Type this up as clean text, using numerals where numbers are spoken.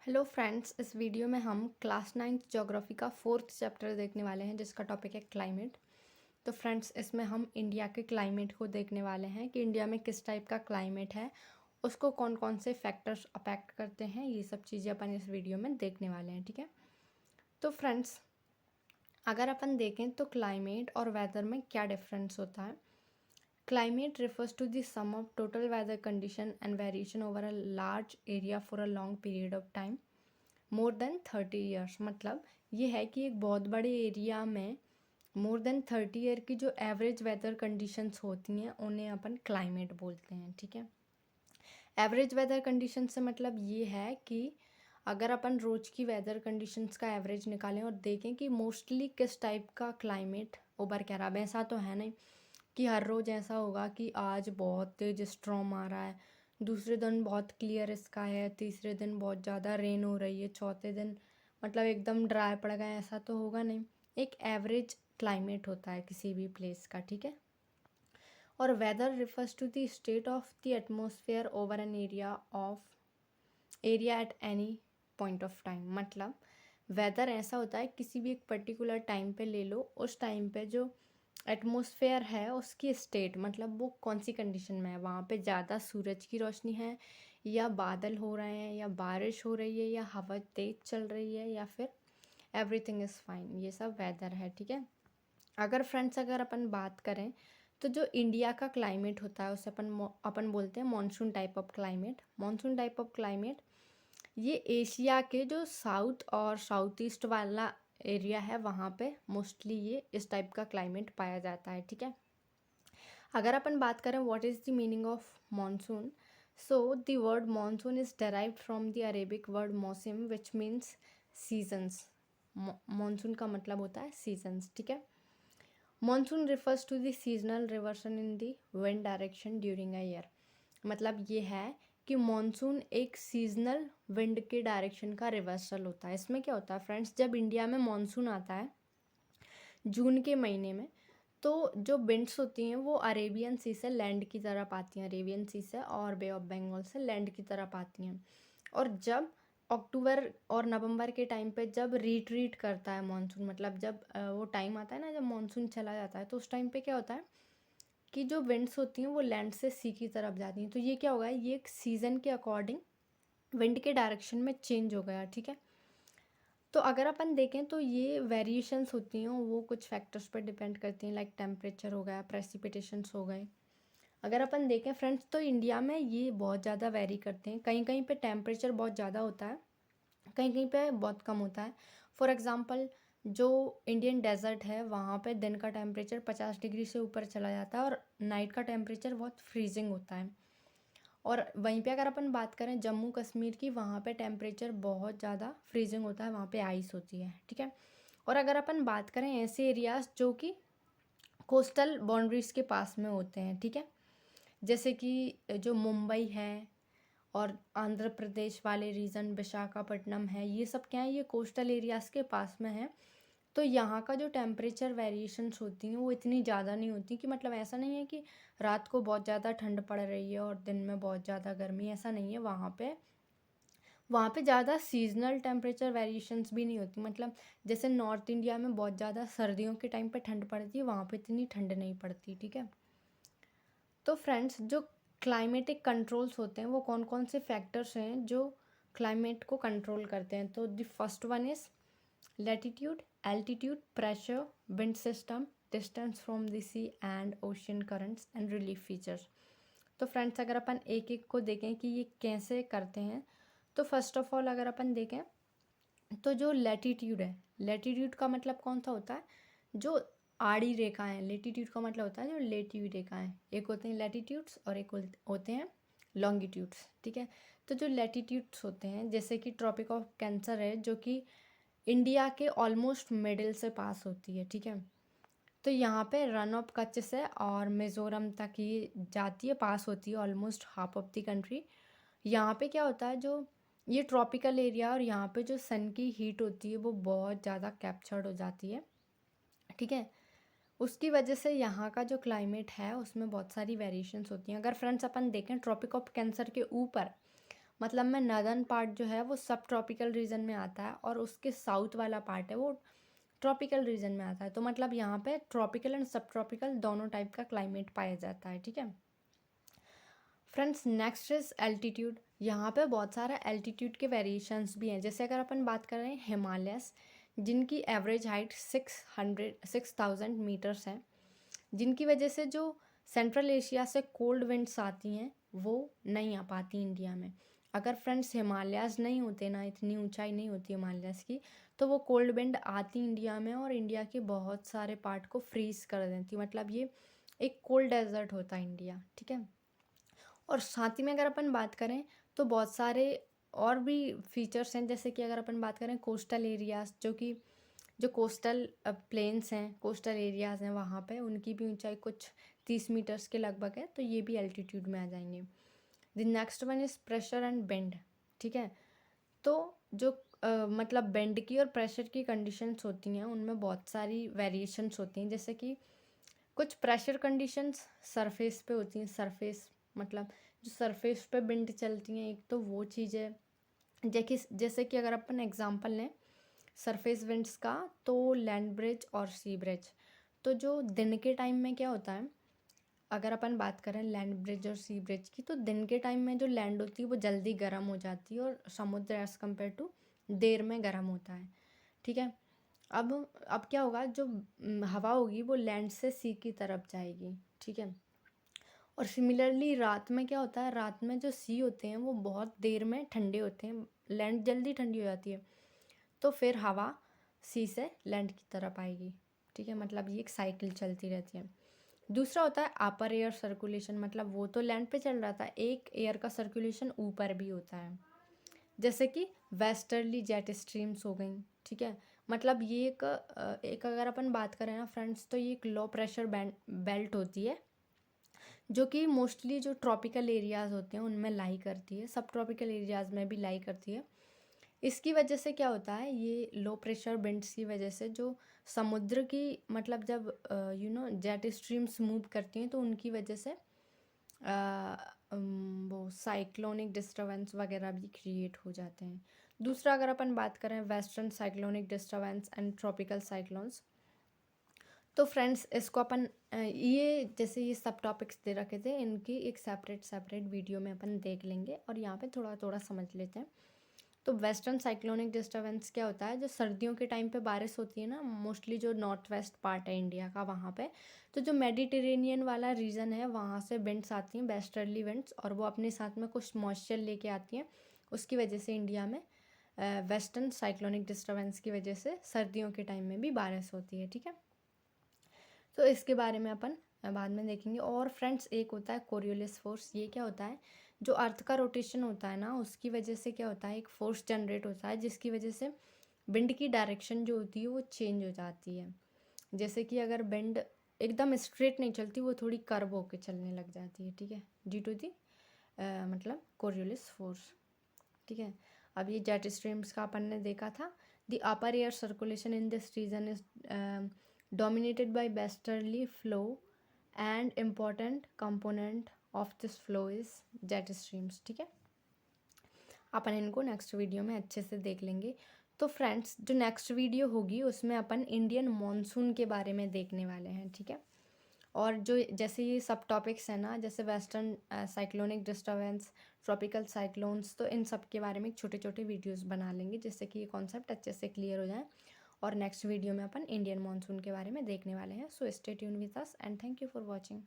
Hello friends, इस video में हम क्लास 9th ज्योग्राफी का 4th चैप्टर देखने वाले हैं जिसका टॉपिक है क्लाइमेट। तो फ्रेंड्स, इसमें हम इंडिया के क्लाइमेट को देखने वाले हैं कि इंडिया में किस टाइप का क्लाइमेट है, उसको कौन कौन से फैक्टर्स अफेक्ट करते हैं। ये सब चीज़ें अपन इस वीडियो में देखने वाले हैं, ठीक है। तो फ्रेंड्स, अगर अपन देखें तो क्लाइमेट और वेदर में क्या डिफरेंस होता है। Climate refers to the sum of total weather condition and variation over a large area for a long period of time more than 30 years। मतलब ये है कि एक बहुत बड़े एरिया में मोर देन 30 ईयर की जो एवरेज वेदर कंडीशंस होती हैं उन्हें अपन क्लाइमेट बोलते हैं, ठीक है। एवरेज वेदर कंडीशन से मतलब ये है कि अगर अपन रोज़ की वेदर कंडीशंस का एवरेज निकालें और देखें कि मोस्टली किस टाइप का क्लाइमेट उभर के आ रहा है। ऐसा तो है नहीं कि हर रोज़ ऐसा होगा कि आज बहुत तेज स्ट्रॉम आ रहा है, दूसरे दिन बहुत क्लियर स्काई है, तीसरे दिन बहुत ज़्यादा रेन हो रही है, चौथे दिन मतलब एकदम ड्राई पड़ गया। ऐसा तो होगा नहीं। एक एवरेज क्लाइमेट होता है किसी भी प्लेस का, ठीक है। और weather refers to the state of the atmosphere over an area at any point of time. मतलब वेदर ऐसा होता है किसी भी एक पर्टिकुलर टाइम पे ले लो, उस टाइम पे जो एटमॉस्फेयर है उसकी स्टेट मतलब वो कौन सी कंडीशन में है, वहाँ पे ज़्यादा सूरज की रोशनी है या बादल हो रहे हैं या बारिश हो रही है या हवा तेज चल रही है या फिर एवरीथिंग इज़ फाइन। ये सब वेदर है, ठीक है। अगर फ्रेंड्स, अगर अपन बात करें तो जो इंडिया का क्लाइमेट होता है उसे अपन बोलते हैं monsoon type of climate. Monsoon type of climate ये एशिया के जो साउथ और साउथ ईस्ट वाला एरिया है वहाँ पे मोस्टली ये इस टाइप का क्लाइमेट पाया जाता है, ठीक है। अगर अपन बात करें what is the meaning of monsoon, so the word monsoon is derived from the Arabic word मौसम विच मीन्स सीजन्स। मॉनसून का मतलब होता है सीजन्स, ठीक है। Monsoon refers to the seasonal reversion in the wind direction during a year. मतलब ये है कि मॉनसून एक सीजनल विंड के डायरेक्शन का रिवर्सल होता है। इसमें क्या होता है फ्रेंड्स, जब इंडिया में मॉनसून आता है जून के महीने में, तो जो विंड्स होती हैं वो अरेबियन सी से लैंड की तरफ आती हैं, अरेबियन सी से और बे ऑफ बंगाल से लैंड की तरफ आती हैं। और जब अक्टूबर और नवंबर के टाइम पे जब रिट्रीट करता है मॉनसून, मतलब जब वो टाइम आता है ना जब मॉनसून चला जाता है, तो उस टाइम पे क्या होता है कि जो विंड्स होती हैं वो लैंड से सी की तरफ जाती हैं। तो ये क्या होगा, ये एक सीज़न के अकॉर्डिंग विंड के डायरेक्शन में चेंज हो गया, ठीक है। तो अगर अपन देखें तो ये वेरिएशंस होती हैं वो कुछ फैक्टर्स पर डिपेंड करती हैं, लाइक टेम्परेचर हो गया, प्रेसिपिटेशंस हो गए। अगर अपन देखें फ्रेंड्स तो इंडिया में ये बहुत ज़्यादा वेरी करते हैं। कहीं कहीं पे टेम्परेचर बहुत ज़्यादा होता है, कहीं कहीं पे बहुत कम होता है। फॉर एग्ज़ाम्पल, जो इंडियन डेजर्ट है वहाँ पे दिन का टेम्परेचर 50 डिग्री से ऊपर चला जाता है और नाइट का टेम्परेचर बहुत फ्रीजिंग होता है। और वहीं पे अगर अपन बात करें जम्मू कश्मीर की, वहाँ पे टेम्परेचर बहुत ज़्यादा फ्रीजिंग होता है, वहाँ पे आइस होती है, ठीक है। और अगर अपन बात करें ऐसे एरियाज जो कि कोस्टल बाउंड्रीज के पास में होते हैं, ठीक है, जैसे कि जो मुंबई है और आंध्र प्रदेश वाले रीजन, विशाखापट्टनम है, ये सब क्या है, ये कोस्टल एरियाज़ के पास में है। तो यहाँ का जो टेम्परेचर वेरिएशंस होती हैं वो इतनी ज़्यादा नहीं होती कि मतलब ऐसा नहीं है कि रात को बहुत ज़्यादा ठंड पड़ रही है और दिन में बहुत ज़्यादा गर्मी, ऐसा नहीं है। वहाँ पे ज़्यादा सीजनल टेम्परेचर वेरिएशंस भी नहीं होती। मतलब जैसे नॉर्थ इंडिया में बहुत ज़्यादा सर्दियों के टाइम पे ठंड पड़ती है, वहाँ पे इतनी ठंड नहीं पड़ती, ठीक है। तो फ्रेंड्स, जो क्लाइमेटिक कंट्रोल्स होते हैं वो कौन कौन से फैक्टर्स हैं जो क्लाइमेट को कंट्रोल करते हैं। तो the first one is latitude, altitude, pressure, wind system, distance from the sea and ocean currents and relief features. तो फ्रेंड्स, अगर अपन एक एक को देखें कि ये कैसे करते हैं, तो फर्स्ट ऑफ ऑल अगर अपन देखें तो जो लैटिट्यूड है, लैटिट्यूड का मतलब कौन सा होता है, जो आड़ी रेखाएं। लेटीट्यूड का मतलब होता है जो लेटी हुई रेखाएं। एक होते हैं लैटिट्यूड्स और एक होते हैं लॉन्गिट्यूड्स, ठीक है। तो जो लैटिट्यूड्स होते हैं, जैसे कि ट्रॉपिक ऑफ कैंसर है जो कि इंडिया के ऑलमोस्ट मिडिल से पास होती है, ठीक है। तो यहाँ पे रन ऑफ कच्छ से और मिज़ोरम तक ये जाती है, पास होती है almost half of the country. यहाँ पे क्या होता है, जो ये ट्रॉपिकल एरिया और यहाँ पे जो सन की हीट होती है वो बहुत ज़्यादा कैप्चर्ड हो जाती है, ठीक है। उसकी वजह से यहाँ का जो क्लाइमेट है उसमें बहुत सारी वेरिएशंस होती हैं। अगर फ्रेंड्स अपन देखें ट्रॉपिक ऑफ कैंसर के ऊपर मतलब में नदर्न पार्ट जो है वो सब ट्रॉपिकल रीजन में आता है और उसके साउथ वाला पार्ट है वो ट्रॉपिकल रीजन में आता है। तो मतलब यहाँ पे ट्रॉपिकल एंड सब ट्रॉपिकल दोनों टाइप का क्लाइमेट पाया जाता है, ठीक है फ्रेंड्स। Next is altitude. यहाँ पे बहुत सारा एल्टीट्यूड के वेरिएशंस भी हैं। जैसे अगर अपन बात कर रहे हैं हिमालयस, जिनकी एवरेज हाइट 6,000 मीटर्स है, जिनकी वजह से जो सेंट्रल एशिया से कोल्ड विंड्स आती हैं वो नहीं आ पाती इंडिया में। अगर फ्रेंड्स हिमालयाज़ नहीं होते ना, इतनी ऊंचाई नहीं होती हिमालयाज़ की, तो वो कोल्ड विंड आती इंडिया में और इंडिया के बहुत सारे पार्ट को फ्रीज कर देती। मतलब ये एक कोल्ड डेजर्ट होता है इंडिया, ठीक है। और साथ ही में अगर अपन बात करें तो बहुत सारे और भी फीचर्स हैं। जैसे कि अगर अपन बात करें कोस्टल एरियाज, जो कोस्टल प्लेन्स हैं, कोस्टल एरियाज़ हैं, वहाँ पे उनकी भी ऊंचाई कुछ 30 मीटर्स के लगभग है, तो ये भी एल्टीट्यूड में आ जाएंगे। The next one is pressure and bend, ठीक है। तो जो मतलब बेंड की और प्रेशर की कंडीशंस होती हैं उनमें बहुत सारी वेरिएशंस होती हैं। जैसे कि कुछ प्रेशर कंडीशंस सरफेस पे होती हैं, सरफेस मतलब जो सरफेस पे विंड चलती हैं, एक तो वो चीज़ है। जैसे कि अगर अपन एग्जांपल लें सरफेस विंड्स का, तो लैंड ब्रिज और सी ब्रिज। तो जो दिन के टाइम में क्या होता है, अगर अपन बात करें लैंड ब्रिज और सी ब्रिज की, तो दिन के टाइम में जो लैंड होती है वो जल्दी गर्म हो जाती है और समुद्र एज़ कम्पेयर टू देर में गर्म होता है, ठीक है। अब क्या होगा, जो हवा होगी वो लैंड से सी की तरफ जाएगी, ठीक है। और सिमिलरली रात में क्या होता है, रात में जो सी होते हैं वो बहुत देर में ठंडे होते हैं, लैंड जल्दी ठंडी हो जाती है, तो फिर हवा सी से लैंड की तरफ आएगी, ठीक है। मतलब ये एक साइकिल चलती रहती है। दूसरा होता है अपर एयर सर्कुलेशन, मतलब वो तो लैंड पे चल रहा था, एक एयर का सर्कुलेशन ऊपर भी होता है, जैसे कि वेस्टर्ली जेट स्ट्रीम्स हो गई, ठीक है। मतलब ये एक अगर अपन बात करें ना फ्रेंड्स, तो ये एक लो प्रेशर बेल्ट होती है जो कि मोस्टली जो ट्रॉपिकल एरियाज़ होते हैं उनमें लाई करती है, सब ट्रॉपिकल एरियाज़ में भी लाई करती है। इसकी वजह से क्या होता है, ये लो प्रेशर विंड्स की वजह से जो समुद्र की मतलब जब जेट स्ट्रीम्स मूव करती हैं तो उनकी वजह से वो साइक्लोनिक डिस्टर्बेंस वगैरह भी क्रिएट हो जाते हैं। दूसरा अगर अपन बात करें western cyclonic disturbance and tropical cyclones, तो फ्रेंड्स इसको अपन ये जैसे ये सब टॉपिक्स दे रखे थे, इनकी एक सेपरेट वीडियो में अपन देख लेंगे और यहाँ पे थोड़ा थोड़ा समझ लेते हैं। तो वेस्टर्न साइक्लोनिक डिस्टर्बेंस क्या होता है, जो सर्दियों के टाइम पे बारिश होती है ना, मोस्टली जो नॉर्थ वेस्ट पार्ट है इंडिया का वहाँ पे, तो जो मेडिटेरेनियन वाला रीजन है वहाँ से विंड्स आती हैं, वेस्टर्ली विंड्स, और वो अपने साथ में कुछ मॉइस्चर लेके आती हैं। उसकी वजह से इंडिया में वेस्टर्न साइक्लोनिक डिस्टर्बेंस की वजह से सर्दियों के टाइम में भी बारिश होती है, ठीक है। तो इसके बारे में अपन बाद में देखेंगे। और फ्रेंड्स एक होता है कोरियोलिस फोर्स। ये क्या होता है, जो अर्थ का रोटेशन होता है ना उसकी वजह से क्या होता है, एक फोर्स जनरेट होता है जिसकी वजह से विंड की डायरेक्शन जो होती है वो चेंज हो जाती है। जैसे कि अगर विंड एकदम स्ट्रेट नहीं चलती, वो थोड़ी कर्व होके चलने लग जाती है, ठीक है, ड्यू टू दी मतलब कोरियोलिस फोर्स, ठीक है। अब ये जेट स्ट्रीम्स का अपन ने देखा था। The upper air circulation in this region is dominated by westerly flow and important component of this flow is jet streams, ठीक है। अपन इनको नेक्स्ट वीडियो में अच्छे से देख लेंगे। तो फ्रेंड्स जो नेक्स्ट वीडियो होगी उसमें अपन इंडियन मॉनसून के बारे में देखने वाले हैं, ठीक है। और जो जैसे ये सब टॉपिक्स हैं ना, जैसे western cyclonic disturbance, tropical cyclones, तो इन सब के बारे में छोटे छोटे वीडियोस बना लेंगे जिससे कि ये कॉन्सेप्ट अच्छे से क्लियर हो जाए। और नेक्स्ट वीडियो में अपन इंडियन मॉनसून के बारे में देखने वाले हैं। So stay tune with us and thank you for watching.